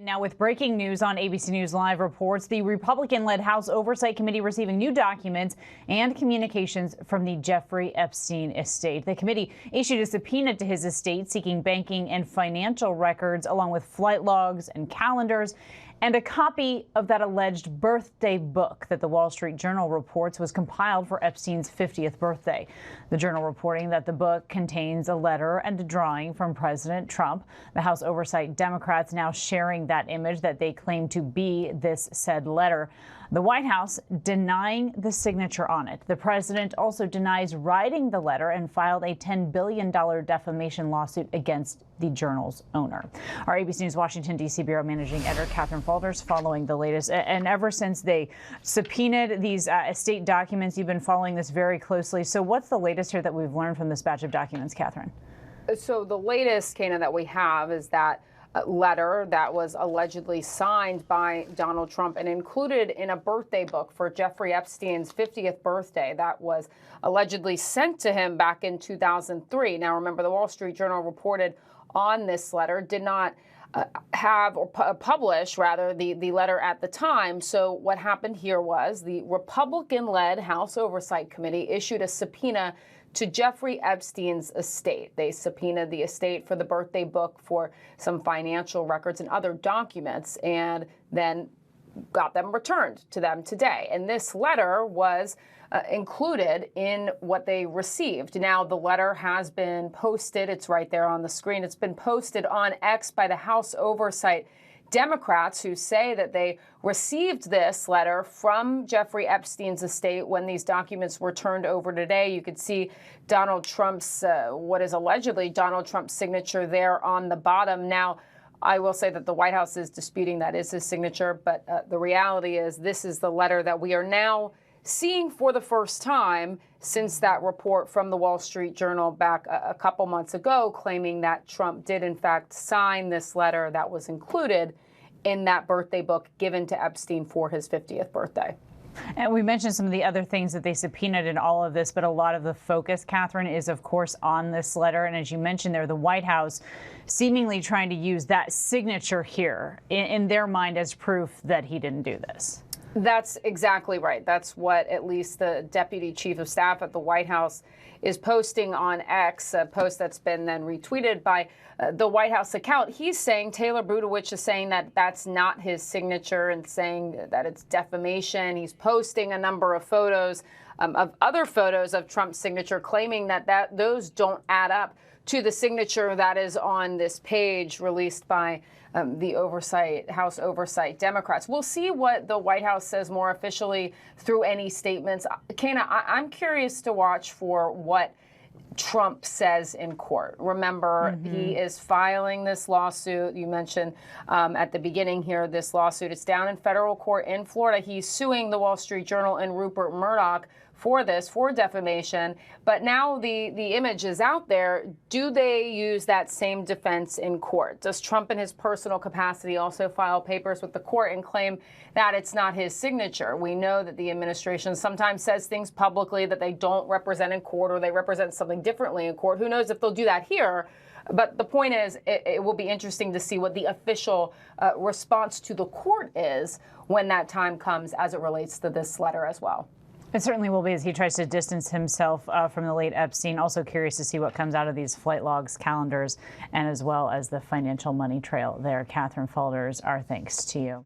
Now, with breaking news on ABC News Live reports the Republican-led House Oversight Committee receiving new documents and communications from the Jeffrey Epstein estate. The committee issued a subpoena to his estate seeking banking and financial records along with flight logs and calendars and a copy of that alleged birthday book that the Wall Street Journal reports was compiled for Epstein's 50th birthday. The Journal reporting that the book contains a letter and a drawing from President Trump. The House Oversight Democrats now sharing that image that they claim to be this said letter. The White House denying the signature on it. The president also denies writing the letter and filed a $10 billion defamation lawsuit against the Journal's owner. Our ABC News Washington, D.C. Bureau Managing Editor Catherine Falders following the latest. And ever since they subpoenaed these estate documents, you've been following this very closely. So what's the latest here that we've learned from this batch of documents, Catherine? So the latest, Kana, that we have is that letter that was allegedly signed by Donald Trump and included in a birthday book for Jeffrey Epstein's 50th birthday that was allegedly sent to him back in 2003. Now, remember, the Wall Street Journal reported on this letter, did not have or publish, rather, the letter at the time. So what happened here was the Republican-led House Oversight Committee issued a subpoena to Jeffrey Epstein's estate. They subpoenaed the estate for the birthday book, for some financial records and other documents, and then got them returned to them today. And this letter was included in what they received. Now, the letter has been posted. It's right there on the screen. It's been posted on X by the House Oversight Democrats, who say that they received this letter from Jeffrey Epstein's estate when these documents were turned over today. You could see Donald Trump's, what is allegedly Donald Trump's signature there on the bottom. Now, I will say that the White House is disputing that is his signature, but the reality is this is the letter that we are now seeing for the first time since that report from the Wall Street Journal back a couple months ago, claiming that Trump did in fact sign this letter that was included in that birthday book given to Epstein for his 50th birthday. And we mentioned some of the other things that they subpoenaed in all of this, but a lot of the focus, Catherine, is, of course, on this letter. And as you mentioned there, the White House seemingly trying to use that signature here in their mind as proof that he didn't do this. That's exactly right. That's what at least the deputy chief of staff at the White House is posting on X, a post that's been then retweeted by the White House account. He's saying, Taylor Budowich is saying that that's not his signature and saying that it's defamation. He's posting a number of photos of other photos of Trump's signature, claiming that those don't add up to the signature that is on this page released by the House Oversight Democrats. We'll see what the White House says more officially through any statements. Kana, I'm curious to watch for what Trump says in court. Remember, he is filing this lawsuit. You mentioned at the beginning here, this lawsuit. It's down in federal court in Florida. He's suing the Wall Street Journal and Rupert Murdoch for this, for defamation. But now the image is out there. Do they use that same defense in court? Does Trump in his personal capacity also file papers with the court and claim that it's not his signature? We know that the administration sometimes says things publicly that they don't represent in court, or they represent something differently in court. Who knows if they'll do that here? But the point is, it will be interesting to see what the official response to the court is when that time comes as it relates to this letter as well. It certainly will be, as he tries to distance himself from the late Epstein. Also curious to see what comes out of these flight logs, calendars, and as well as the financial money trail there. Catherine Falders, our thanks to you.